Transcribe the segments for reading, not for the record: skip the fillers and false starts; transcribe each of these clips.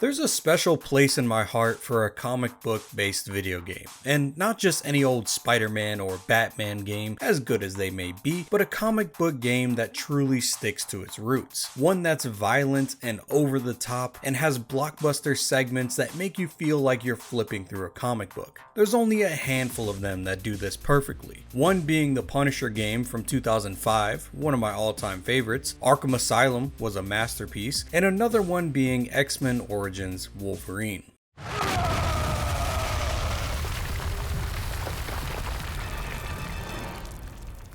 There's a special place in my heart for a comic book based video game, and not just any old Spider-Man or Batman game, as good as they may be, but a comic book game that truly sticks to its roots. One that's violent and over the top and has blockbuster segments that make you feel like you're flipping through a comic book. There's only a handful of them that do this perfectly. One being the Punisher game from 2005, one of my all-time favorites. Arkham Asylum was a masterpiece, and another one being X-Men Wolverine.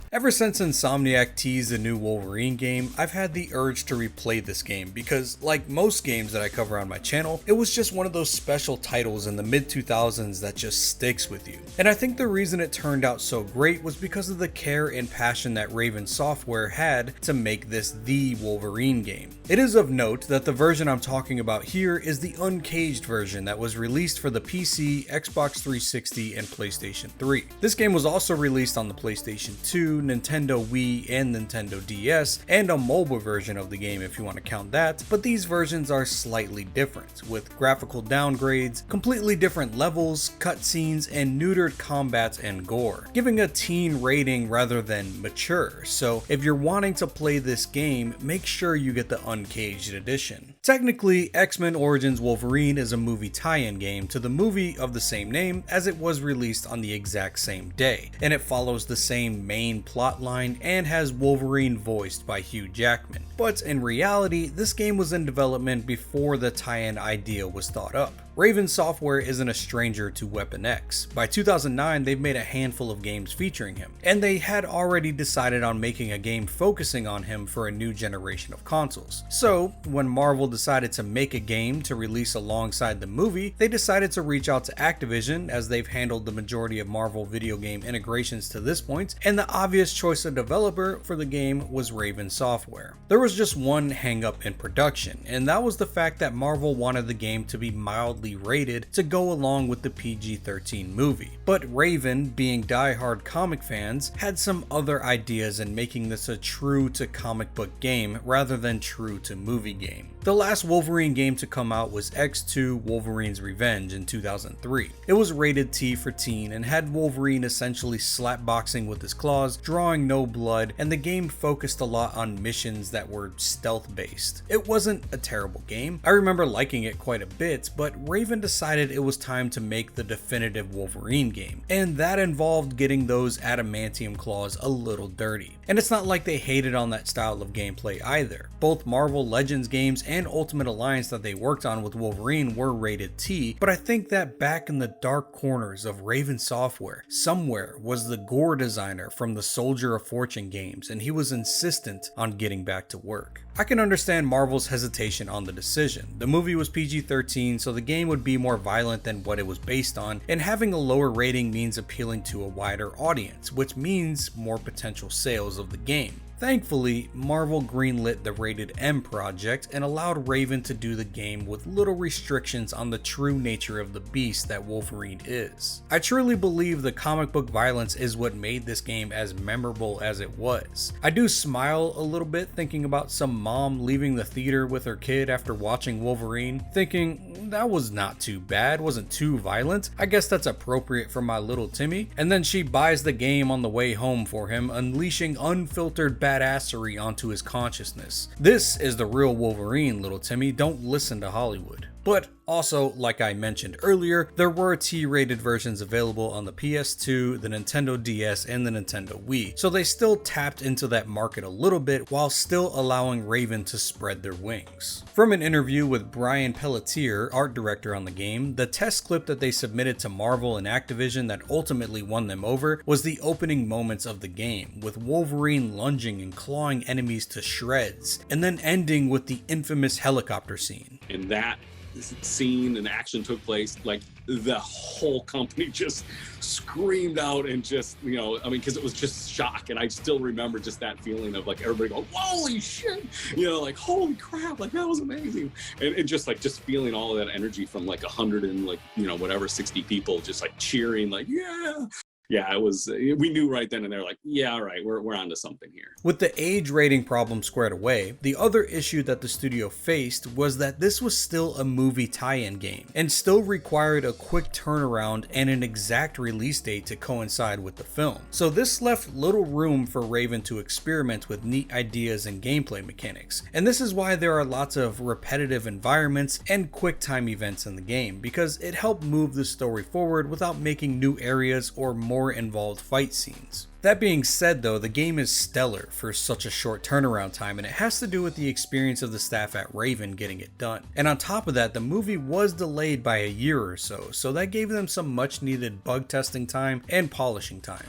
Ever since Insomniac teased the new Wolverine game, I've had the urge to replay this game because, like most games that I cover on my channel, it was just one of those special titles in the mid-2000s that just sticks with you. And I think the reason it turned out so great was because of the care and passion that Raven Software had to make this the Wolverine game. It is of note that the version I'm talking about here is the uncaged version that was released for the PC, Xbox 360, and PlayStation 3. This game was also released on the PlayStation 2, Nintendo Wii, and Nintendo DS, and a mobile version of the game if you want to count that, but these versions are slightly different, with graphical downgrades, completely different levels, cutscenes, and neutered combat and gore, giving a teen rating rather than mature. So if you're wanting to play this game, make sure you get the Uncaged edition. Technically, X-Men Origins Wolverine is a movie tie-in game to the movie of the same name, as it was released on the exact same day, and it follows the same main plot line and has Wolverine voiced by Hugh Jackman. But in reality, this game was in development before the tie-in idea was thought up. Raven Software isn't a stranger to Weapon X. By 2009, they've made a handful of games featuring him, and they had already decided on making a game focusing on him for a new generation of consoles. So, when Marvel decided to make a game to release alongside the movie, they decided to reach out to Activision, as they've handled the majority of Marvel video game integrations to this point, and the obvious choice of developer for the game was Raven Software. There was just one hang-up in production, and that was the fact that Marvel wanted the game to be mildly rated to go along with the PG-13 movie. But Raven, being die-hard comic fans, had some other ideas in making this a true to comic book game rather than true to movie game. The last Wolverine game to come out was X2 Wolverine's Revenge in 2003. It was rated T for teen and had Wolverine essentially slapboxing with his claws, drawing no blood, and the game focused a lot on missions that were stealth based. It wasn't a terrible game. I remember liking it quite a bit, but Raven decided it was time to make the definitive Wolverine game, and that involved getting those adamantium claws a little dirty. And it's not like they hated on that style of gameplay either. Both Marvel Legends games and Ultimate Alliance that they worked on with Wolverine were rated T, but I think that back in the dark corners of Raven Software, somewhere was the gore designer from the Soldier of Fortune games, and he was insistent on getting back to work. I can understand Marvel's hesitation on the decision. The movie was PG-13, so the game would be more violent than what it was based on, and having a lower rating means appealing to a wider audience, which means more potential sales of the game. Thankfully, Marvel greenlit the Rated M project and allowed Raven to do the game with little restrictions on the true nature of the beast that Wolverine is. I truly believe the comic book violence is what made this game as memorable as it was. I do smile a little bit thinking about some mom leaving the theater with her kid after watching Wolverine, thinking that was not too bad, wasn't too violent, I guess that's appropriate for my little Timmy, and then she buys the game on the way home for him, unleashing unfiltered badassery onto his consciousness. This is the real Wolverine, little Timmy, don't listen to Hollywood. But also, like I mentioned earlier, there were T-rated versions available on the PS2, the Nintendo DS, and the Nintendo Wii, so they still tapped into that market a little bit while still allowing Raven to spread their wings. From an interview with Brian Pelletier, art director on the game, the test clip that they submitted to Marvel and Activision that ultimately won them over was the opening moments of the game, with Wolverine lunging and clawing enemies to shreds, and then ending with the infamous helicopter scene. And that scene and action took place, like the whole company just screamed out and just, you know, I mean, because it was just shock. And I still remember just that feeling of like everybody going, holy shit, you know, like holy crap, like that was amazing. And just like just feeling all of that energy from like 100 and like, you know, whatever 60 people just like cheering, like yeah. Yeah, it was, we knew right then and there, like, yeah, all right, we're onto something here. With the age rating problem squared away, the other issue that the studio faced was that this was still a movie tie-in game, and still required a quick turnaround and an exact release date to coincide with the film. So this left little room for Raven to experiment with neat ideas and gameplay mechanics, and this is why there are lots of repetitive environments and quick time events in the game, because it helped move the story forward without making new areas or more involved fight scenes. That being said though, the game is stellar for such a short turnaround time, and it has to do with the experience of the staff at Raven getting it done. And on top of that, the movie was delayed by a year or so that gave them some much needed bug testing time and polishing time.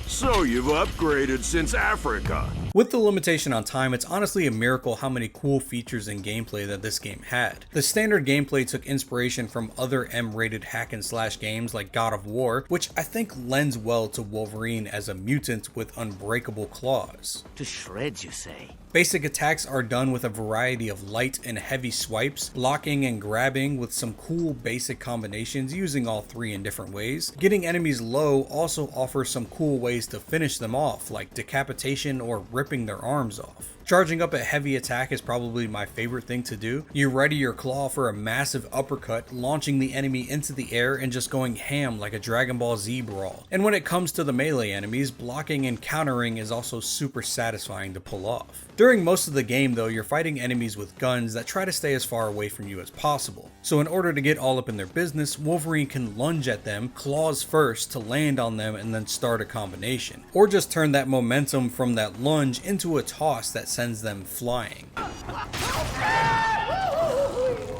So you've upgraded since Africa. With the limitation on time, it's honestly a miracle how many cool features and gameplay that this game had. The standard gameplay took inspiration from other M-rated hack and slash games like God of War, which I think lends well to Wolverine as a mutant with unbreakable claws. To shreds, you say? Basic attacks are done with a variety of light and heavy swipes, blocking and grabbing with some cool basic combinations using all three in different ways. Getting enemies low also offers some cool ways to finish them off, like decapitation or ripping their arms off. Charging up a heavy attack is probably my favorite thing to do. You ready your claw for a massive uppercut, launching the enemy into the air and just going ham like a Dragon Ball Z brawl. And when it comes to the melee enemies, blocking and countering is also super satisfying to pull off. During most of the game though, you're fighting enemies with guns that try to stay as far away from you as possible. So in order to get all up in their business, Wolverine can lunge at them, claws first to land on them and then start a combination. Or just turn that momentum from that lunge into a toss that sends them flying.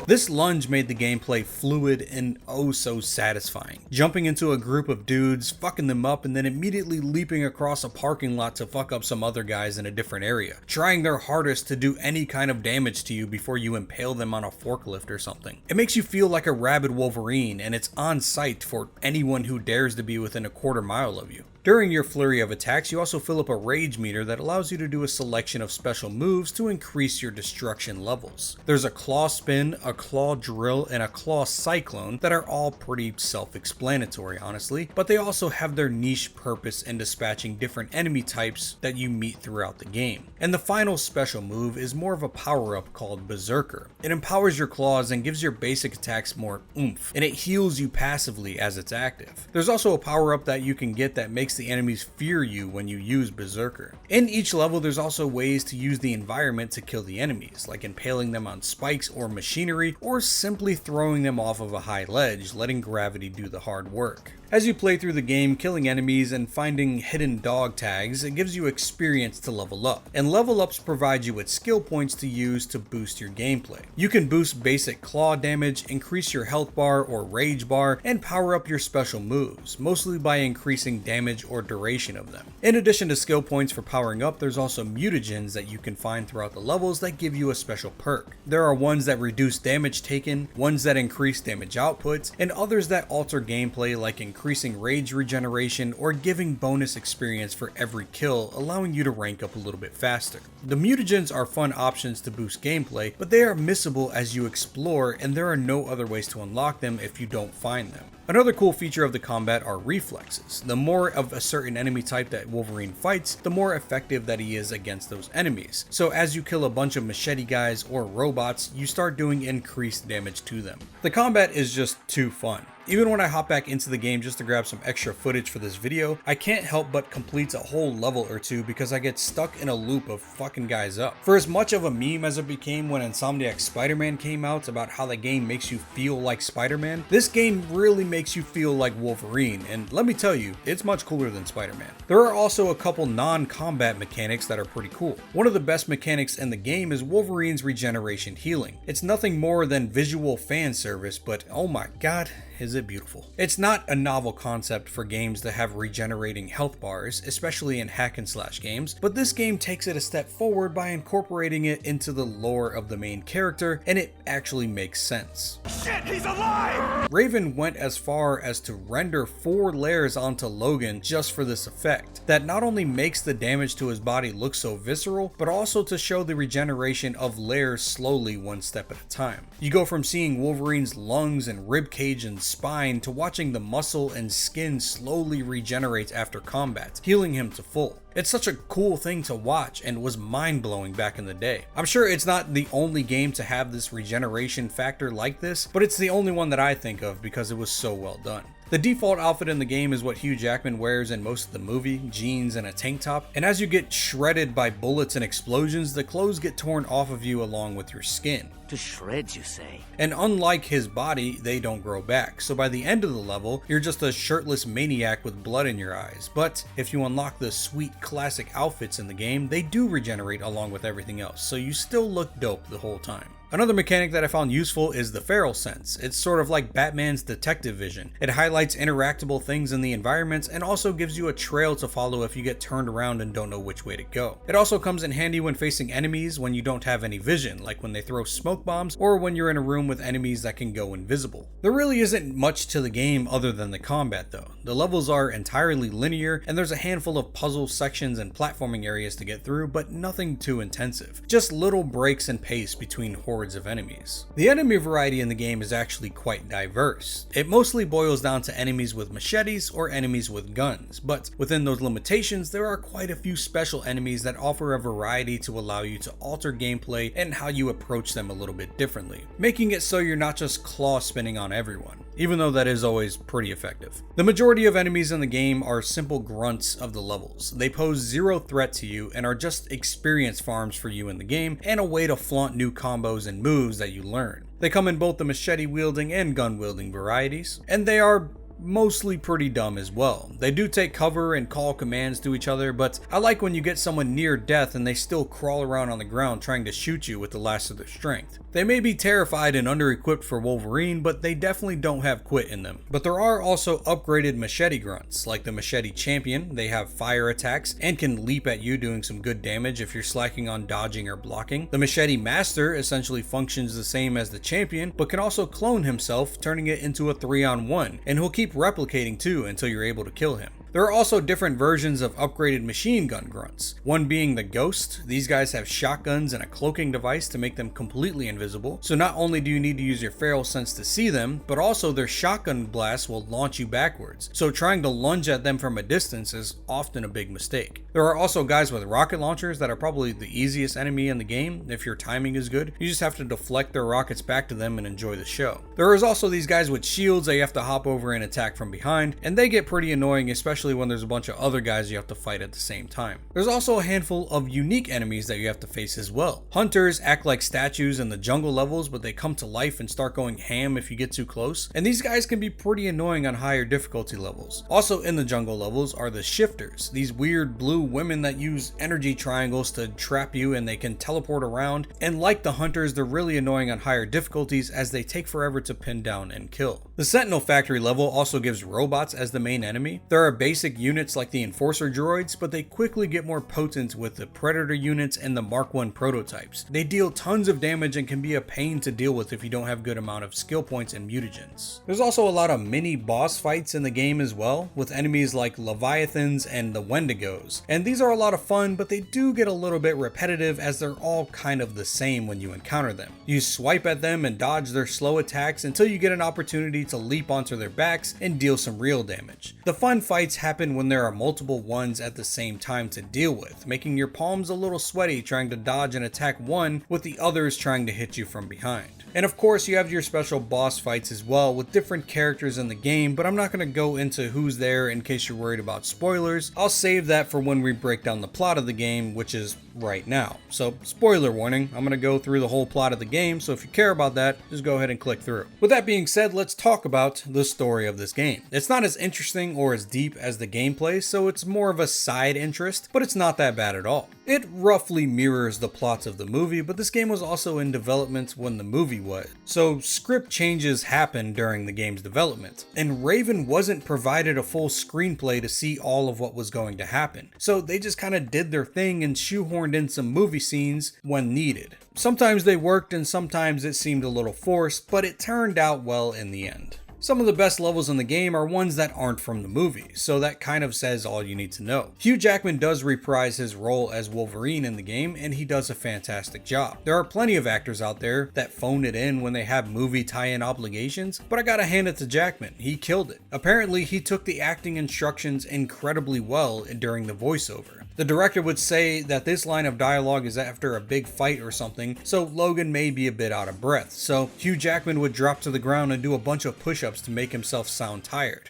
This lunge made the gameplay fluid and oh so satisfying. Jumping into a group of dudes, fucking them up, and then immediately leaping across a parking lot to fuck up some other guys in a different area. Trying their hardest to do any kind of damage to you before you impale them on a forklift or something. It makes you feel like a rabid Wolverine, and it's on sight for anyone who dares to be within a quarter mile of you. During your flurry of attacks, you also fill up a rage meter that allows you to do a selection of special moves to increase your destruction levels. There's a claw spin, a claw drill, and a claw cyclone that are all pretty self-explanatory honestly, but they also have their niche purpose in dispatching different enemy types that you meet throughout the game. And the final special move is more of a power-up called Berserker. It empowers your claws and gives your basic attacks more oomph, and it heals you passively as it's active. There's also a power-up that you can get that makes the enemies fear you when you use Berserker. In each level, there's also ways to use the environment to kill the enemies, like impaling them on spikes or machinery, or simply throwing them off of a high ledge, letting gravity do the hard work. As you play through the game, killing enemies and finding hidden dog tags, it gives you experience to level up, and level ups provide you with skill points to use to boost your gameplay. You can boost basic claw damage, increase your health bar or rage bar, and power up your special moves, mostly by increasing damage or duration of them. In addition to skill points for powering up, there's also mutagens that you can find throughout the levels that give you a special perk. There are ones that reduce damage taken, ones that increase damage output, and others that alter gameplay like increasing rage regeneration or giving bonus experience for every kill, allowing you to rank up a little bit faster. The mutagens are fun options to boost gameplay, but they are missable as you explore, and there are no other ways to unlock them if you don't find them. Another cool feature of the combat are reflexes. The more of a certain enemy type that Wolverine fights, the more effective that he is against those enemies. So as you kill a bunch of machete guys or robots, you start doing increased damage to them. The combat is just too fun. Even when I hop back into the game just to grab some extra footage for this video, I can't help but complete a whole level or two because I get stuck in a loop of fucking guys up. For as much of a meme as it became when Insomniac's Spider-Man came out about how the game makes you feel like Spider-Man, this game really makes you feel like Wolverine, and let me tell you, it's much cooler than Spider-Man. There are also a couple non-combat mechanics that are pretty cool. One of the best mechanics in the game is Wolverine's regeneration healing. It's nothing more than visual fan service, but oh my god, is it beautiful. It's not a novel concept for games that have regenerating health bars, especially in hack and slash games, but this game takes it a step forward by incorporating it into the lore of the main character, and it actually makes sense. Shit, he's alive! Raven went as far as to render 4 layers onto Logan just for this effect, that not only makes the damage to his body look so visceral, but also to show the regeneration of layers slowly one step at a time. You go from seeing Wolverine's lungs and ribcage and spine to watching the muscle and skin slowly regenerate after combat, healing him to full. It's such a cool thing to watch and was mind-blowing back in the day. I'm sure it's not the only game to have this regeneration factor like this, but it's the only one that I think of because it was so well done. The default outfit in the game is what Hugh Jackman wears in most of the movie, jeans and a tank top, and as you get shredded by bullets and explosions, the clothes get torn off of you along with your skin. To shreds, you say? And unlike his body, they don't grow back, so by the end of the level, you're just a shirtless maniac with blood in your eyes. But if you unlock the sweet classic outfits in the game, they do regenerate along with everything else, so you still look dope the whole time. Another mechanic that I found useful is the feral sense. It's sort of like Batman's detective vision. It highlights interactable things in the environment and also gives you a trail to follow if you get turned around and don't know which way to go. It also comes in handy when facing enemies when you don't have any vision, like when they throw smoke bombs or when you're in a room with enemies that can go invisible. There really isn't much to the game other than the combat though. The levels are entirely linear and there's a handful of puzzle sections and platforming areas to get through, but nothing too intensive. Just little breaks in pace between hordes of enemies. The enemy variety in the game is actually quite diverse. It mostly boils down to enemies with machetes or enemies with guns, but within those limitations there are quite a few special enemies that offer a variety to allow you to alter gameplay and how you approach them a little bit differently, making it so you're not just claw spinning on everyone, even though that is always pretty effective. The majority of enemies in the game are simple grunts of the levels. They pose zero threat to you and are just experience farms for you in the game and a way to flaunt new combos and moves that you learn. They come in both the machete wielding and gun wielding varieties, and they are mostly pretty dumb as well. They do take cover and call commands to each other, but I like when you get someone near death and they still crawl around on the ground trying to shoot you with the last of their strength. They may be terrified and under-equipped for Wolverine, but they definitely don't have quit in them. But there are also upgraded machete grunts, like the Machete Champion. They have fire attacks and can leap at you, doing some good damage if you're slacking on dodging or blocking. The Machete Master essentially functions the same as the Champion, but can also clone himself, turning it into a 3-on-1, and he'll keep replicating too until you're able to kill him. There are also different versions of upgraded machine gun grunts, one being the Ghost. These guys have shotguns and a cloaking device to make them completely invisible, so not only do you need to use your feral sense to see them, but also their shotgun blasts will launch you backwards, so trying to lunge at them from a distance is often a big mistake. There are also guys with rocket launchers that are probably the easiest enemy in the game. If your timing is good, you just have to deflect their rockets back to them and enjoy the show. There is also these guys with shields that you have to hop over and attack from behind, and they get pretty annoying, especially when there's a bunch of other guys you have to fight at the same time. There's also a handful of unique enemies that you have to face as well. Hunters act like statues in the jungle levels, but they come to life and start going ham if you get too close, and these guys can be pretty annoying on higher difficulty levels. Also in the jungle levels are the shifters, these weird blue women that use energy triangles to trap you and they can teleport around, and like the hunters, they're really annoying on higher difficulties as they take forever to pin down and kill. The Sentinel Factory level also gives robots as the main enemy. There are basic units like the Enforcer droids, but they quickly get more potent with the Predator units and the Mark I prototypes. They deal tons of damage and can be a pain to deal with if you don't have good amount of skill points and mutagens. There's also a lot of mini boss fights in the game as well, with enemies like Leviathans and the Wendigos. And these are a lot of fun, but they do get a little bit repetitive as they're all kind of the same when you encounter them. You swipe at them and dodge their slow attacks until you get an opportunity to leap onto their backs and deal some real damage. The fun fights happen when there are multiple ones at the same time to deal with, making your palms a little sweaty trying to dodge and attack one with the others trying to hit you from behind. And of course you have your special boss fights as well with different characters in the game, but I'm not going to go into who's there in case you're worried about spoilers. I'll save that for when we break down the plot of the game, which is right now. So spoiler warning, I'm going to go through the whole plot of the game, so if you care about that, just go ahead and click through. With that being said, let's talk about the story of this game. It's not as interesting or as deep as the gameplay, so it's more of a side interest, but it's not that bad at all. It roughly mirrors the plots of the movie, but this game was also in development when the movie was. So script changes happened during the game's development, and Raven wasn't provided a full screenplay to see all of what was going to happen. So they just kind of did their thing and shoehorned in some movie scenes when needed. Sometimes they worked and sometimes it seemed a little forced, but it turned out well in the end. Some of the best levels in the game are ones that aren't from the movie, so that kind of says all you need to know. Hugh Jackman does reprise his role as Wolverine in the game, and he does a fantastic job. There are plenty of actors out there that phone it in when they have movie tie-in obligations, but I gotta hand it to Jackman, he killed it. Apparently, he took the acting instructions incredibly well during the voiceover. The director would say that this line of dialogue is after a big fight or something, so Logan may be a bit out of breath, so Hugh Jackman would drop to the ground and do a bunch of push-ups to make himself sound tired.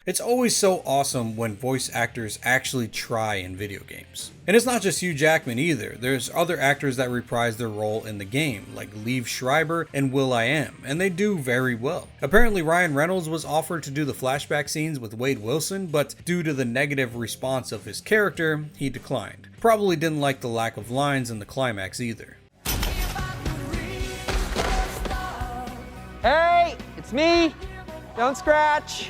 It's always so awesome when voice actors actually try in video games. And it's not just Hugh Jackman either, there's other actors that reprise their role in the game, like Liev Schreiber and will.i.am, and they do very well. Apparently Ryan Reynolds was offered to do the flashback scenes with Wade Wilson, but due to the negative response of his character, he declined. Probably didn't like the lack of lines in the climax either. Hey, it's me! Don't scratch!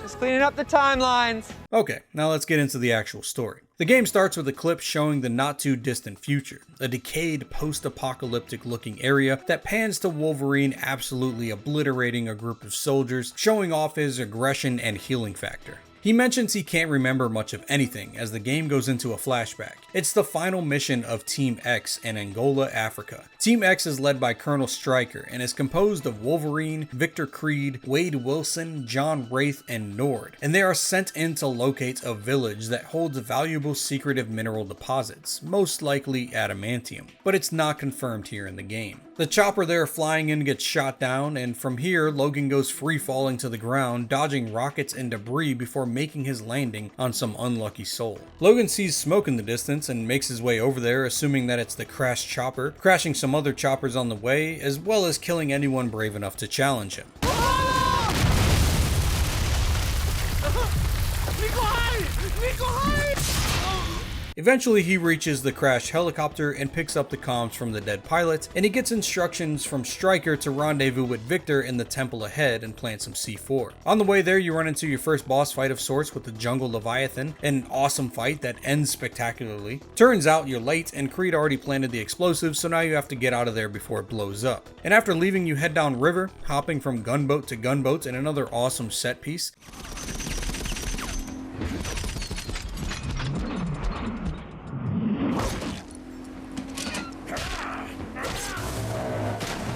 Just cleaning up the timelines. Okay, now let's get into the actual story. The game starts with a clip showing the not too distant future, a decayed post-apocalyptic looking area that pans to Wolverine absolutely obliterating a group of soldiers, showing off his aggression and healing factor. He mentions he can't remember much of anything as the game goes into a flashback. It's the final mission of Team X in Angola, Africa. Team X is led by Colonel Stryker and is composed of Wolverine, Victor Creed, Wade Wilson, John Wraith, and Nord, and they are sent in to locate a village that holds valuable secretive mineral deposits, most likely adamantium, but it's not confirmed here in the game. The chopper they're flying in gets shot down, and from here Logan goes free falling to the ground, dodging rockets and debris before making his landing on some unlucky soul. Logan sees smoke in the distance and makes his way over there, assuming that it's the crashed chopper, crashing some other choppers on the way, as well as killing anyone brave enough to challenge him. Eventually he reaches the crashed helicopter and picks up the comms from the dead pilot, and he gets instructions from Stryker to rendezvous with Victor in the temple ahead and plant some C4. On the way there you run into your first boss fight of sorts with the Jungle Leviathan, an awesome fight that ends spectacularly. Turns out you're late and Creed already planted the explosives, so now you have to get out of there before it blows up. And after leaving you head down river, hopping from gunboat to gunboat in another awesome set piece.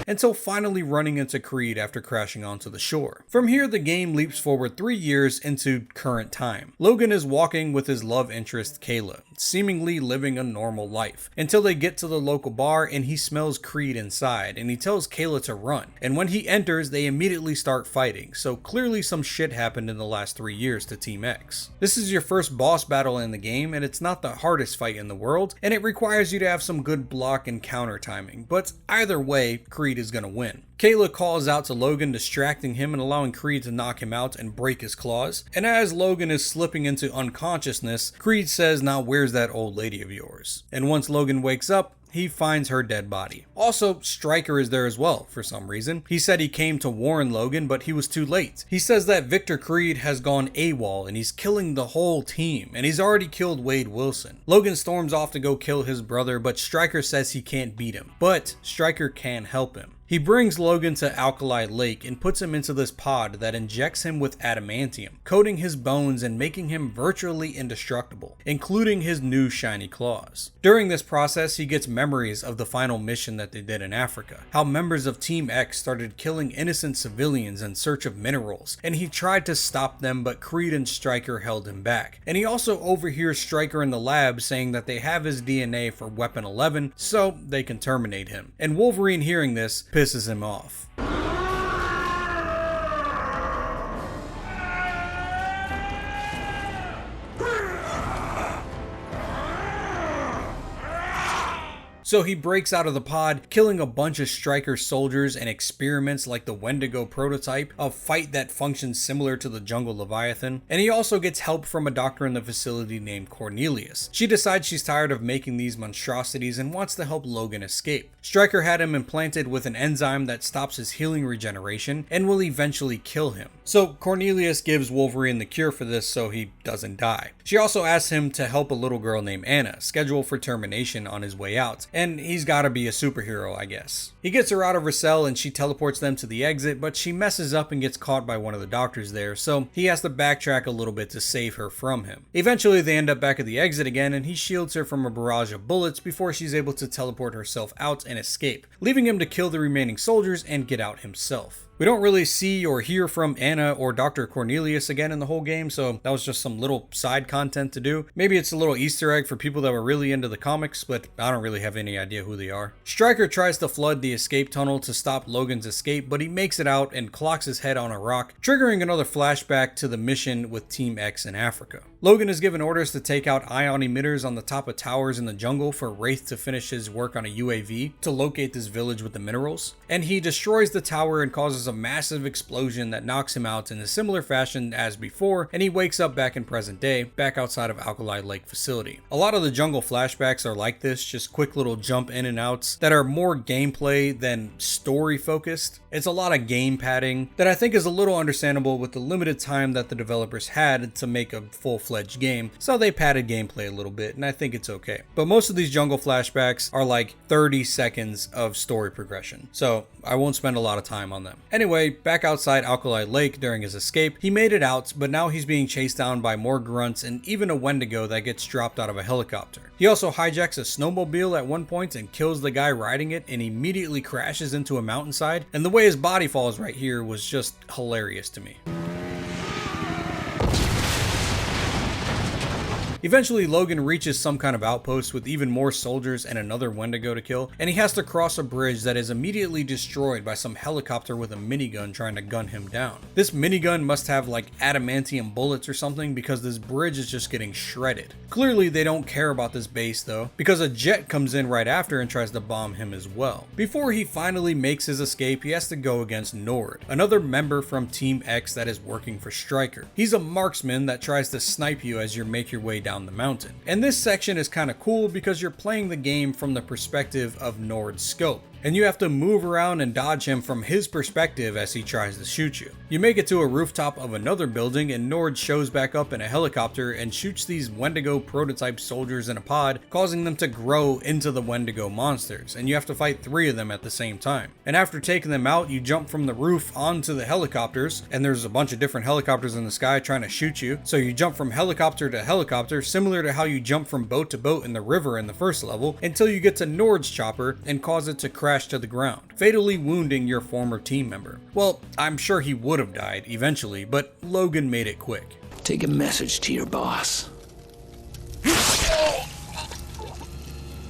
Until finally running into Creed after crashing onto the shore. From here, the game leaps forward 3 years into current time. Logan is walking with his love interest Kayla, seemingly living a normal life, until they get to the local bar and he smells Creed inside, and he tells Kayla to run. And when he enters, they immediately start fighting, so clearly some shit happened in the last 3 years to Team X. This is your first boss battle in the game, and it's not the hardest fight in the world, and it requires you to have some good block and counter timing, but either way, Creed is gonna win. Kayla calls out to Logan, distracting him and allowing Creed to knock him out and break his claws. And as Logan is slipping into unconsciousness, Creed says, "Now where's that old lady of yours?" And once Logan wakes up, he finds her dead body. Also, Stryker is there as well for some reason. He said he came to warn Logan, but he was too late. He says that Victor Creed has gone AWOL and he's killing the whole team, and he's already killed Wade Wilson. Logan storms off to go kill his brother, but Stryker says he can't beat him. But Stryker can help him. He brings Logan to Alkali Lake and puts him into this pod that injects him with adamantium, coating his bones and making him virtually indestructible, including his new shiny claws. During this process, he gets memories of the final mission that they did in Africa, how members of Team X started killing innocent civilians in search of minerals, and he tried to stop them, but Creed and Stryker held him back. And he also overhears Stryker in the lab saying that they have his DNA for Weapon 11, so they can terminate him. And Wolverine, hearing this, pisses him off. So he breaks out of the pod, killing a bunch of Stryker soldiers and experiments like the Wendigo prototype, a fight that functions similar to the Jungle Leviathan. And he also gets help from a doctor in the facility named Cornelius. She decides she's tired of making these monstrosities and wants to help Logan escape. Stryker had him implanted with an enzyme that stops his healing regeneration and will eventually kill him. So Cornelius gives Wolverine the cure for this so he doesn't die. She also asks him to help a little girl named Anna, scheduled for termination on his way out, and he's gotta be a superhero, I guess. He gets her out of her cell and she teleports them to the exit, but she messes up and gets caught by one of the doctors there, so he has to backtrack a little bit to save her from him. Eventually they end up back at the exit again and he shields her from a barrage of bullets before she's able to teleport herself out and escape, leaving him to kill the remaining soldiers and get out himself. We don't really see or hear from Anna or Dr. Cornelius again in the whole game, so that was just some little side content to do. Maybe it's a little Easter egg for people that were really into the comics, but I don't really have any idea who they are. Stryker tries to flood the escape tunnel to stop Logan's escape, but he makes it out and clocks his head on a rock, triggering another flashback to the mission with Team X in Africa. Logan is given orders to take out ion emitters on the top of towers in the jungle for Wraith to finish his work on a UAV to locate this village with the minerals, and he destroys the tower and causes a massive explosion that knocks him out in a similar fashion as before, and he wakes up back in present day, back outside of Alkali Lake facility. A lot of the jungle flashbacks are like this, just quick little jump in and outs that are more gameplay than story focused. It's a lot of game padding that I think is a little understandable with the limited time that the developers had to make a full-fledged game, so they padded gameplay a little bit, and I think it's okay. But most of these jungle flashbacks are like 30 seconds of story progression, so I won't spend a lot of time on them. Anyway, back outside Alkali Lake during his escape, he made it out, but now he's being chased down by more grunts and even a Wendigo that gets dropped out of a helicopter. He also hijacks a snowmobile at one point and kills the guy riding it and immediately crashes into a mountainside, and the way his body falls right here was just hilarious to me. Eventually, Logan reaches some kind of outpost with even more soldiers and another Wendigo to kill, and he has to cross a bridge that is immediately destroyed by some helicopter with a minigun trying to gun him down. This minigun must have like adamantium bullets or something because this bridge is just getting shredded. Clearly, they don't care about this base though, because a jet comes in right after and tries to bomb him as well. Before he finally makes his escape, he has to go against Nord, another member from Team X that is working for Stryker. He's a marksman that tries to snipe you as you make your way down the mountain. And this section is kind of cool because you're playing the game from the perspective of Nord's scope, and you have to move around and dodge him from his perspective as he tries to shoot you. You make it to a rooftop of another building and Nord shows back up in a helicopter and shoots these Wendigo prototype soldiers in a pod, causing them to grow into the Wendigo monsters, and you have to fight 3 of them at the same time. And after taking them out, you jump from the roof onto the helicopters, and there's a bunch of different helicopters in the sky trying to shoot you, so you jump from helicopter to helicopter, similar to how you jump from boat to boat in the river in the first level, until you get to Nord's chopper and cause it to crash to the ground, fatally wounding your former team member. Well, I'm sure he would have died eventually, but Logan made it quick. Take a message to your boss.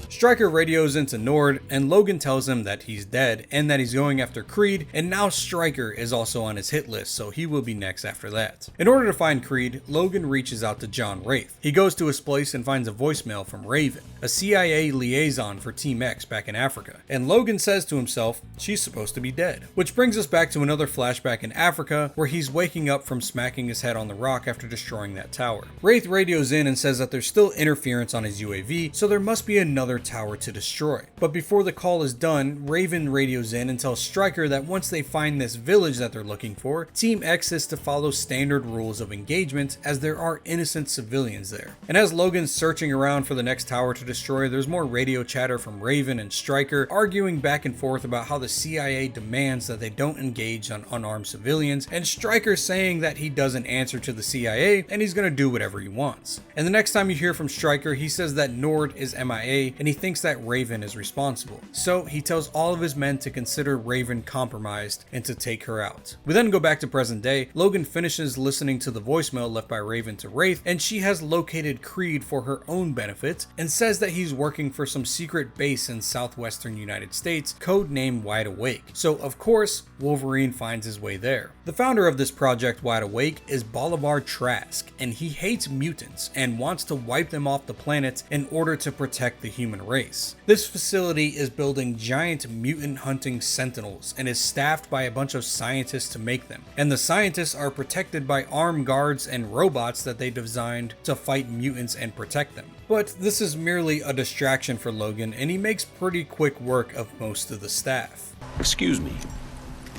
Stryker radios into Nord, and Logan tells him that he's dead and that he's going after Creed, and now Stryker is also on his hit list, so he will be next after that. In order to find Creed, Logan reaches out to John Wraith. He goes to his place and finds a voicemail from Raven, a CIA liaison for Team X back in Africa, and Logan says to himself, she's supposed to be dead. Which brings us back to another flashback in Africa, where he's waking up from smacking his head on the rock after destroying that tower. Wraith radios in and says that there's still interference on his UAV, so there must be another tower to destroy. But before the call is done, Raven radios in and tells Stryker that once they find this village that they're looking for, Team X is to follow standard rules of engagement as there are innocent civilians there. And as Logan's searching around for the next tower to destroy, there's more radio chatter from Raven and Stryker arguing back and forth about how the CIA demands that they don't engage on unarmed civilians, and Stryker saying that he doesn't answer to the CIA and he's gonna do whatever he wants. And the next time you hear from Stryker, he says that Nord is MIA and he thinks that Raven is responsible. So he tells all of his men to consider Raven compromised and to take her out. We then go back to present day. Logan finishes listening to the voicemail left by Raven to Wraith, and she has located Creed for her own benefit and says that he's working for some secret base in southwestern United States, codenamed Wide Awake. So of course, Wolverine finds his way there. The founder of this project, Wide Awake, is Bolivar Trask, and he hates mutants and wants to wipe them off the planet in order to protect the human race. This facility is building giant mutant hunting sentinels and is staffed by a bunch of scientists to make them. And the scientists are protected by armed guards and robots that they designed to fight mutants and protect them. But this is merely a distraction for Logan, and he makes pretty quick work of most of the staff. Excuse me.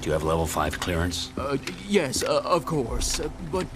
Do you have level 5 clearance? Yes, of course, but...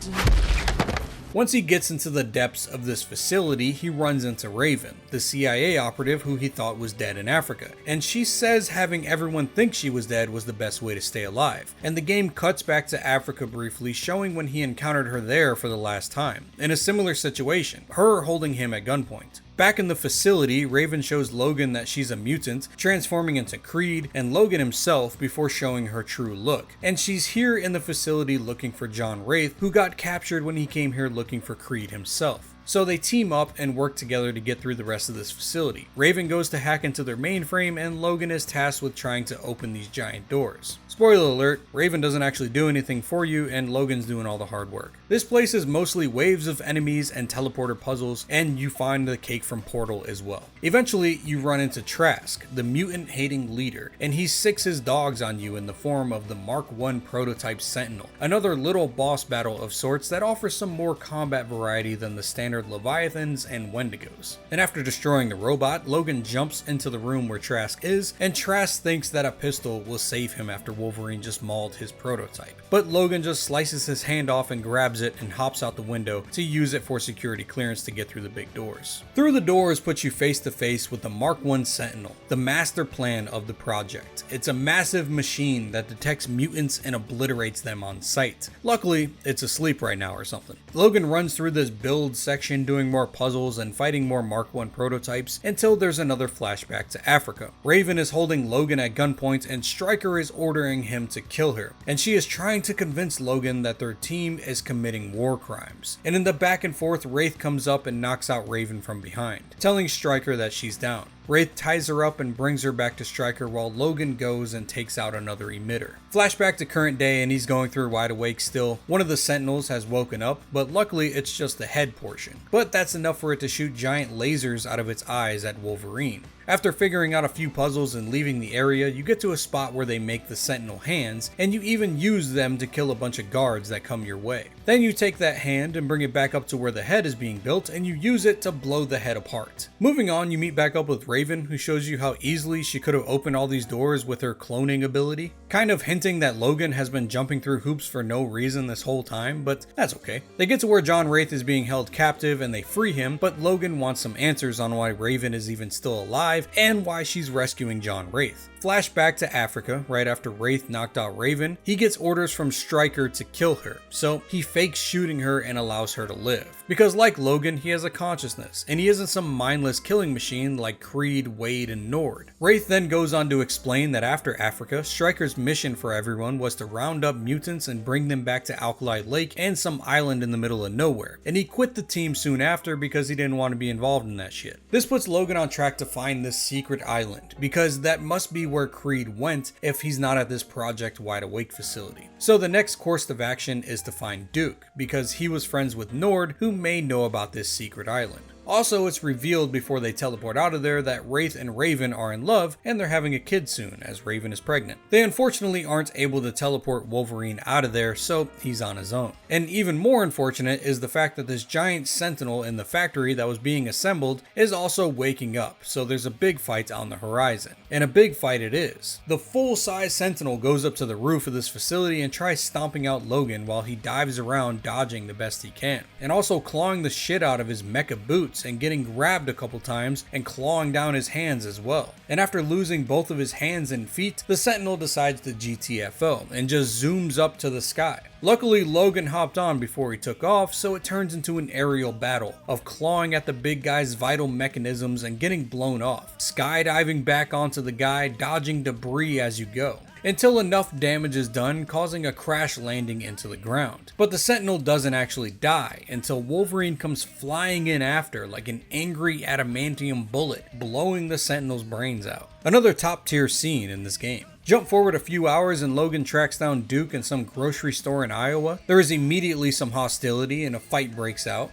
Once he gets into the depths of this facility, he runs into Raven, the CIA operative who he thought was dead in Africa, and she says having everyone think she was dead was the best way to stay alive. And the game cuts back to Africa briefly, showing when he encountered her there for the last time, in a similar situation, her holding him at gunpoint. Back in the facility, Raven shows Logan that she's a mutant, transforming into Creed, and Logan himself before showing her true look. And she's here in the facility looking for John Wraith, who got captured when he came here looking for Creed himself. So they team up and work together to get through the rest of this facility. Raven goes to hack into their mainframe, and Logan is tasked with trying to open these giant doors. Spoiler alert, Raven doesn't actually do anything for you, and Logan's doing all the hard work. This place is mostly waves of enemies and teleporter puzzles, and you find the cake from Portal as well. Eventually, you run into Trask, the mutant-hating leader, and he sicks his dogs on you in the form of the Mark I prototype Sentinel, another little boss battle of sorts that offers some more combat variety than the standard Leviathans and Wendigos. And after destroying the robot, Logan jumps into the room where Trask is, and Trask thinks that a pistol will save him after Wolverine just mauled his prototype. But Logan just slices his hand off and grabs it and hops out the window to use it for security clearance to get through the big doors. Through the doors puts you face to face with the Mark I Sentinel, the master plan of the project. It's a massive machine that detects mutants and obliterates them on sight. Luckily, it's asleep right now or something. Logan runs through this build section doing more puzzles and fighting more Mark I prototypes until there's another flashback to Africa. Raven is holding Logan at gunpoint and Stryker is ordering him to kill her, and she is trying to convince Logan that their team is committing war crimes. And in the back and forth, Wraith comes up and knocks out Raven from behind, telling Stryker that she's down. Wraith ties her up and brings her back to Stryker while Logan goes and takes out another emitter. Flashback to current day and he's going through wide awake still. One of the Sentinels has woken up, but luckily it's just the head portion. But that's enough for it to shoot giant lasers out of its eyes at Wolverine. After figuring out a few puzzles and leaving the area, you get to a spot where they make the Sentinel hands, and you even use them to kill a bunch of guards that come your way. Then you take that hand and bring it back up to where the head is being built, and you use it to blow the head apart. Moving on, you meet back up with Raven, who shows you how easily she could have opened all these doors with her cloning ability, kind of hinting that Logan has been jumping through hoops for no reason this whole time, but that's okay. They get to where John Wraith is being held captive and they free him, but Logan wants some answers on why Raven is even still alive and why she's rescuing John Wraith. Flashback to Africa, right after Wraith knocked out Raven, he gets orders from Stryker to kill her, so he fakes shooting her and allows her to live. Because like Logan, he has a consciousness, and he isn't some mindless killing machine like Creed, Wade, and Nord. Wraith then goes on to explain that after Africa, Stryker's mission for everyone was to round up mutants and bring them back to Alkali Lake and some island in the middle of nowhere, and he quit the team soon after because he didn't want to be involved in that shit. This puts Logan on track to find this secret island, because that must be where Creed went if he's not at this Project Wide Awake facility. So the next course of action is to find Duke, because he was friends with Nord, who may know about this secret island. Also, it's revealed before they teleport out of there that Wraith and Raven are in love and they're having a kid soon, as Raven is pregnant. They unfortunately aren't able to teleport Wolverine out of there, so he's on his own. And even more unfortunate is the fact that this giant Sentinel in the factory that was being assembled is also waking up, so there's a big fight on the horizon. And a big fight it is. The full-size Sentinel goes up to the roof of this facility and tries stomping out Logan while he dives around dodging the best he can, and also clawing the shit out of his mecha boots and getting grabbed a couple times and clawing down his hands as well. And after losing both of his hands and feet, the Sentinel decides to GTFO and just zooms up to the sky. Luckily, Logan hopped on before he took off, so it turns into an aerial battle of clawing at the big guy's vital mechanisms and getting blown off, skydiving back onto the guy, dodging debris as you go, until enough damage is done, causing a crash landing into the ground. But the Sentinel doesn't actually die until Wolverine comes flying in after like an angry adamantium bullet, blowing the Sentinel's brains out. Another top tier scene in this game. Jump forward a few hours and Logan tracks down Duke in some grocery store in Iowa. There is immediately some hostility and a fight breaks out.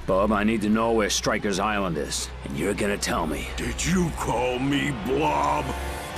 Bub, I need to know where Stryker's Island is, and you're gonna tell me. Did you call me Blob?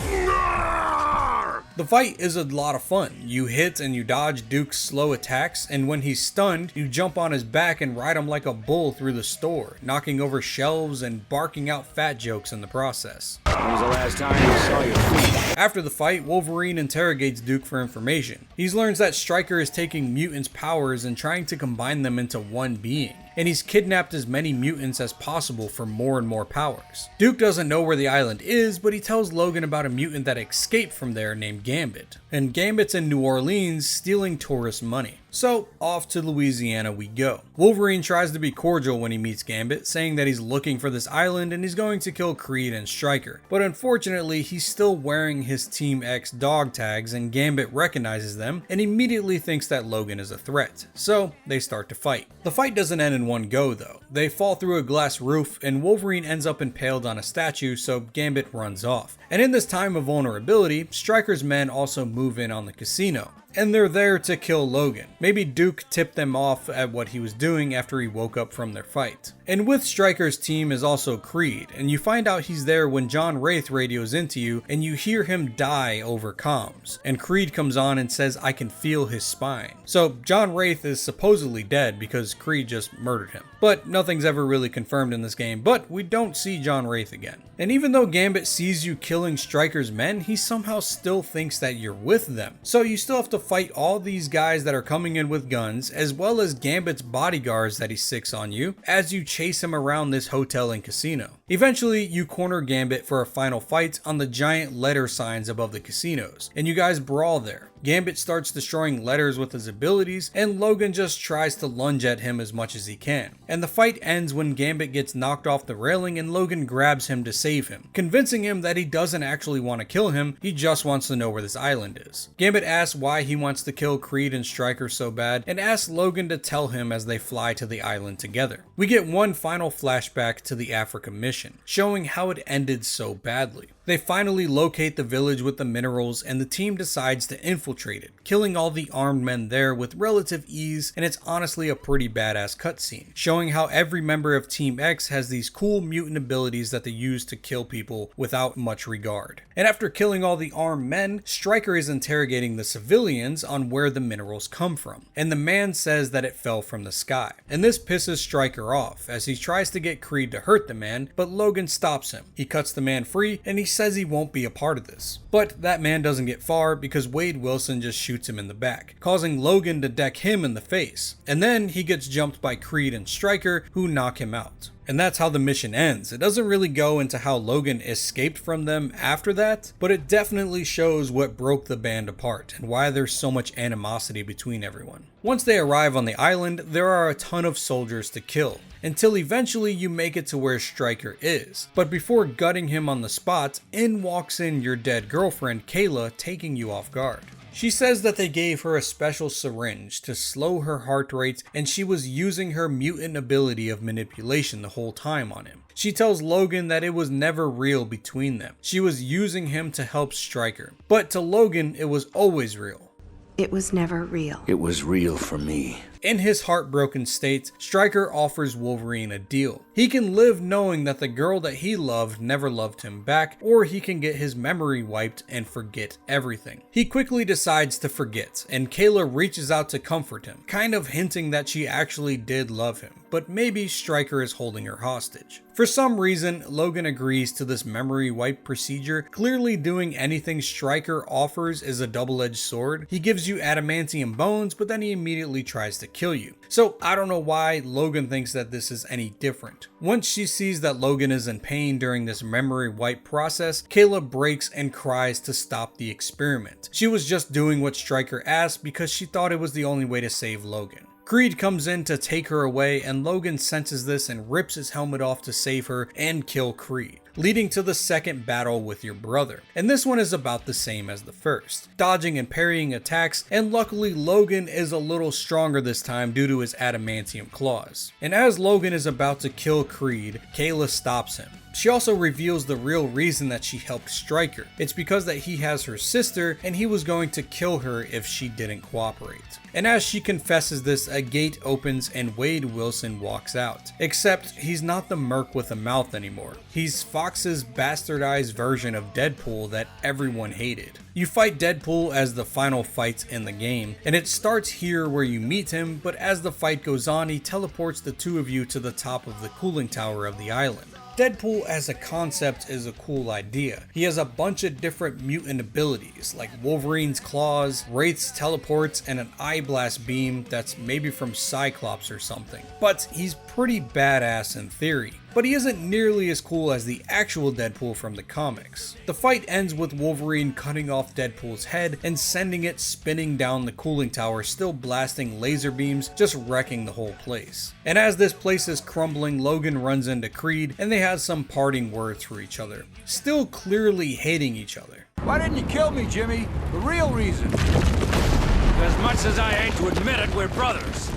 Narr! The fight is a lot of fun. You hit and you dodge Duke's slow attacks, and when he's stunned, you jump on his back and ride him like a bull through the store, knocking over shelves and barking out fat jokes in the process. When was the last time you saw your feet? After the fight, Wolverine interrogates Duke for information. He learns that Stryker is taking mutants' powers and trying to combine them into one being, and he's kidnapped as many mutants as possible for more and more powers. Duke doesn't know where the island is, but he tells Logan about a mutant that escaped from there named Gambit. And Gambit's in New Orleans stealing tourist money. So off to Louisiana we go. Wolverine tries to be cordial when he meets Gambit, saying that he's looking for this island and he's going to kill Creed and Stryker. But unfortunately, he's still wearing his Team X dog tags, and Gambit recognizes them and immediately thinks that Logan is a threat. So they start to fight. The fight doesn't end in one go though. They fall through a glass roof and Wolverine ends up impaled on a statue, so Gambit runs off. And in this time of vulnerability, Stryker's men also move in on the casino, and they're there to kill Logan. Maybe Duke tipped them off at what he was doing after he woke up from their fight. And with Stryker's team is also Creed, and you find out he's there when John Wraith radios into you and you hear him die over comms. And Creed comes on and says, "I can feel his spine." So John Wraith is supposedly dead because Creed just murdered him. But nothing's ever really confirmed in this game, but we don't see John Wraith again. And even though Gambit sees you killing Stryker's men, he somehow still thinks that you're with them. So you still have to fight all these guys that are coming in with guns, as well as Gambit's bodyguards that he sicks on you, as you chase him around this hotel and casino. Eventually, you corner Gambit for a final fight on the giant letter signs above the casinos, and you guys brawl there. Gambit starts destroying letters with his abilities, and Logan just tries to lunge at him as much as he can. And the fight ends when Gambit gets knocked off the railing and Logan grabs him to save him, convincing him that he doesn't actually want to kill him, he just wants to know where this island is. Gambit asks why he wants to kill Creed and Stryker so bad, and asks Logan to tell him as they fly to the island together. We get one final flashback to the Africa mission, showing how it ended so badly. They finally locate the village with the minerals, and the team decides to infiltrate it, killing all the armed men there with relative ease, and it's honestly a pretty badass cutscene, showing how every member of Team X has these cool mutant abilities that they use to kill people without much regard. And after killing all the armed men, Stryker is interrogating the civilians on where the minerals come from, and the man says that it fell from the sky. And this pisses Stryker off, as he tries to get Creed to hurt the man, but Logan stops him. He cuts the man free, and he says he won't be a part of this. But that man doesn't get far because Wade Wilson just shoots him in the back, causing Logan to deck him in the face. And then he gets jumped by Creed and Stryker, who knock him out. And that's how the mission ends. It doesn't really go into how Logan escaped from them after that, but it definitely shows what broke the band apart and why there's so much animosity between everyone. Once they arrive on the island, there are a ton of soldiers to kill, until eventually you make it to where Stryker is. But before gutting him on the spot, in walks in your dead girlfriend Kayla, taking you off guard. She says that they gave her a special syringe to slow her heart rate, and she was using her mutant ability of manipulation the whole time on him. She tells Logan that it was never real between them. She was using him to help Stryker. But to Logan, it was always real. It was never real. It was real for me. In his heartbroken state, Stryker offers Wolverine a deal. He can live knowing that the girl that he loved never loved him back, or he can get his memory wiped and forget everything. He quickly decides to forget, and Kayla reaches out to comfort him, kind of hinting that she actually did love him, but maybe Stryker is holding her hostage. For some reason, Logan agrees to this memory wipe procedure, clearly doing anything Stryker offers is a double-edged sword. He gives you adamantium bones, but then he immediately tries to kill you. So I don't know why Logan thinks that this is any different. Once she sees that Logan is in pain during this memory wipe process, Kayla breaks and cries to stop the experiment. She was just doing what Stryker asked because she thought it was the only way to save Logan. Creed comes in to take her away, and Logan senses this and rips his helmet off to save her and kill Creed, leading to the second battle with your brother. And this one is about the same as the first, dodging and parrying attacks, and luckily Logan is a little stronger this time due to his adamantium claws. And as Logan is about to kill Creed, Kayla stops him. She also reveals the real reason that she helped Stryker. It's because that he has her sister and he was going to kill her if she didn't cooperate. And as she confesses this, a gate opens and Wade Wilson walks out. Except he's not the merc with a mouth anymore. He's Fox's bastardized version of Deadpool that everyone hated. You fight Deadpool as the final fight in the game, and it starts here where you meet him, but as the fight goes on, he teleports the two of you to the top of the cooling tower of the island. Deadpool as a concept is a cool idea. He has a bunch of different mutant abilities, like Wolverine's claws, Wraith's teleports, and an eye blast beam that's maybe from Cyclops or something. But he's pretty badass in theory. But he isn't nearly as cool as the actual Deadpool from the comics. The fight ends with Wolverine cutting off Deadpool's head and sending it spinning down the cooling tower, still blasting laser beams, just wrecking the whole place. And as this place is crumbling, Logan runs into Creed and they have some parting words for each other, still clearly hating each other. Why didn't you kill me, Jimmy? The real reason. As much as I hate to admit it, we're brothers.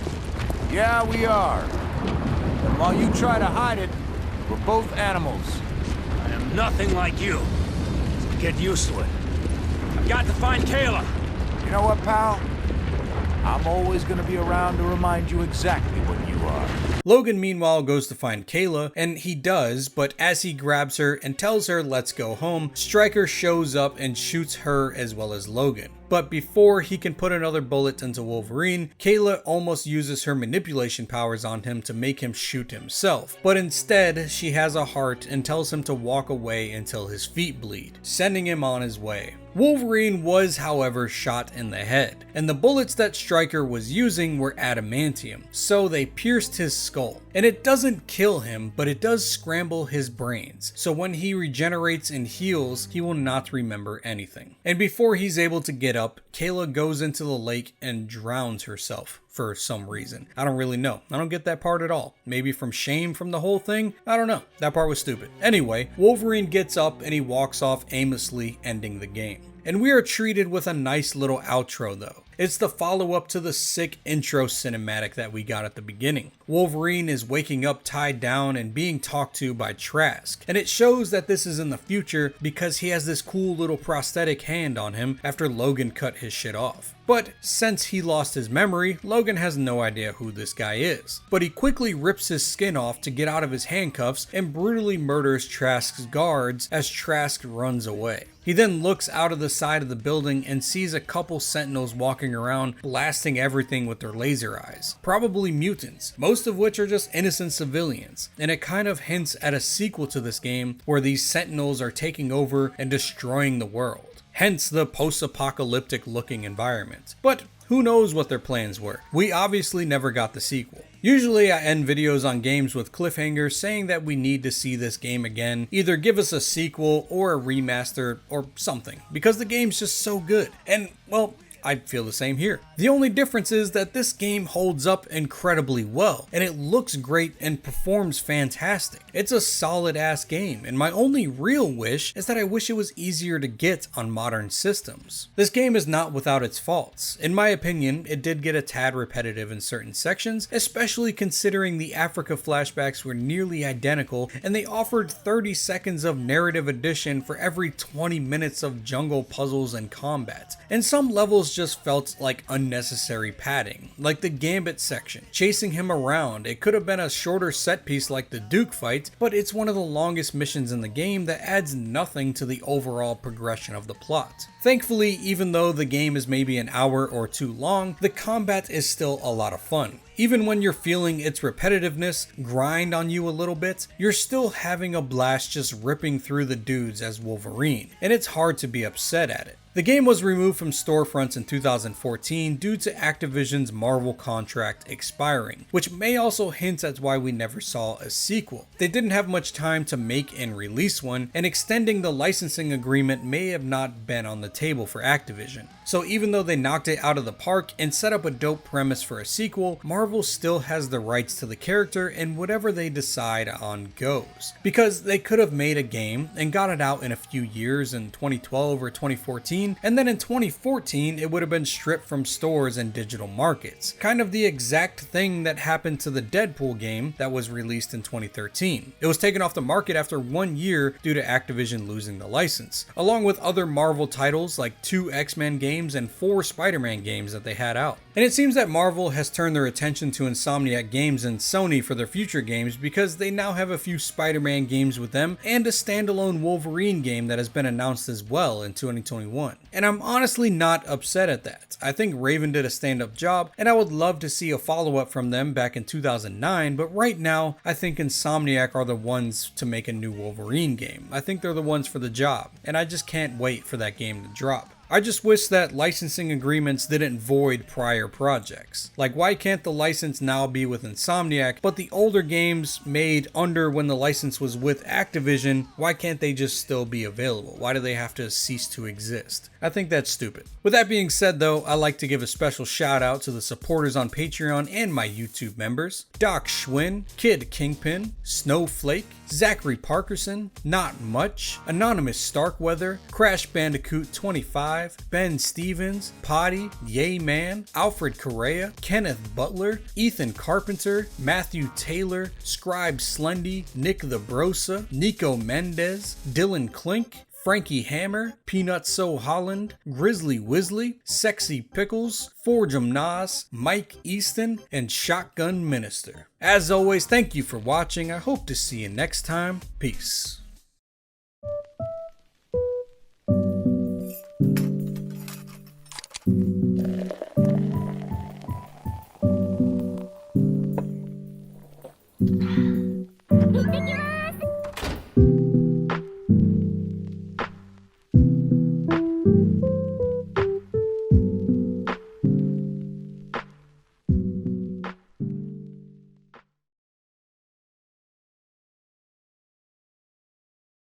Yeah, we are. And while you try to hide it, we're both animals. I am nothing like you. So get used to it. I've got to find Kayla. You know what, pal? I'm always gonna be around to remind you exactly what you are. Logan meanwhile goes to find Kayla, and he does, but as he grabs her and tells her let's go home, Stryker shows up and shoots her as well as Logan. But before he can put another bullet into Wolverine, Kayla almost uses her manipulation powers on him to make him shoot himself. But instead, she has a heart and tells him to walk away until his feet bleed, sending him on his way. Wolverine was, however, shot in the head, and the bullets that Stryker was using were adamantium, so they pierced his skull. And it doesn't kill him, but it does scramble his brains, so when he regenerates and heals, he will not remember anything. And before he's able to get up, Kayla goes into the lake and drowns herself for some reason. I don't really know. I don't get that part at all. Maybe from shame from the whole thing? I don't know. That part was stupid. Anyway, Wolverine gets up and he walks off aimlessly, ending the game. And we are treated with a nice little outro though. It's the follow-up to the sick intro cinematic that we got at the beginning. Wolverine is waking up tied down and being talked to by Trask, and it shows that this is in the future because he has this cool little prosthetic hand on him after Logan cut his shit off. But since he lost his memory, Logan has no idea who this guy is. But he quickly rips his skin off to get out of his handcuffs and brutally murders Trask's guards as Trask runs away. He then looks out of the side of the building and sees a couple sentinels walking around blasting everything with their laser eyes. Probably mutants, most of which are just innocent civilians. And it kind of hints at a sequel to this game where these sentinels are taking over and destroying the world. Hence the post-apocalyptic looking environment. But who knows what their plans were? We obviously never got the sequel. Usually I end videos on games with cliffhangers saying that we need to see this game again, either give us a sequel or a remaster or something, because the game's just so good. And well, I feel the same here. The only difference is that this game holds up incredibly well, and it looks great and performs fantastic. It's a solid ass game, and my only real wish is that I wish it was easier to get on modern systems. This game is not without its faults. In my opinion, it did get a tad repetitive in certain sections, especially considering the Africa flashbacks were nearly identical, and they offered 30 seconds of narrative addition for every 20 minutes of jungle puzzles and combat. And some levels just felt like unnecessary padding, like the Gambit section, chasing him around. It could have been a shorter set piece like the Duke fight, but it's one of the longest missions in the game that adds nothing to the overall progression of the plot. Thankfully, even though the game is maybe an hour or two long, the combat is still a lot of fun. Even when you're feeling its repetitiveness grind on you a little bit, you're still having a blast just ripping through the dudes as Wolverine, and it's hard to be upset at it. The game was removed from storefronts in 2014 due to Activision's Marvel contract expiring, which may also hint at why we never saw a sequel. They didn't have much time to make and release one, and extending the licensing agreement may have not been on the table for Activision. So even though they knocked it out of the park and set up a dope premise for a sequel, Marvel still has the rights to the character, and whatever they decide on goes. Because they could have made a game and got it out in a few years in 2012 or 2014, 2013, and then in 2014 it would have been stripped from stores and digital markets. Kind of the exact thing that happened to the Deadpool game that was released in 2013. It was taken off the market after 1 year due to Activision losing the license, along with other Marvel titles like 2 X-Men games and 4 Spider-Man games that they had out. And it seems that Marvel has turned their attention to Insomniac Games and Sony for their future games because they now have a few Spider-Man games with them and a standalone Wolverine game that has been announced as well in 2021. And I'm honestly not upset at that. I think Raven did a stand-up job, and I would love to see a follow-up from them back in 2009, but right now, I think Insomniac are the ones to make a new Wolverine game. I think they're the ones for the job, and I just can't wait for that game to drop. I just wish that licensing agreements didn't void prior projects. Like, why can't the license now be with Insomniac, but the older games made under when the license was with Activision, why can't they just still be available? Why do they have to cease to exist? I think that's stupid. With that being said though, I like to give a special shout out to the supporters on Patreon and my YouTube members: Doc Schwinn, Kid Kingpin, Snowflake, Zachary Parkerson, Not Much, Anonymous Starkweather, Crash Bandicoot 25, Ben Stevens, Potty, Yay Man, Alfred Correa, Kenneth Butler, Ethan Carpenter, Matthew Taylor, Scribe Slendy, Nick the Brosa, Nico Mendez, Dylan Klink, Frankie Hammer, Peanut So Holland, Grizzly Wizzly, Sexy Pickles, Forge'em Nas, Mike Easton, and Shotgun Minister. As always, thank you for watching. I hope to see you next time. Peace.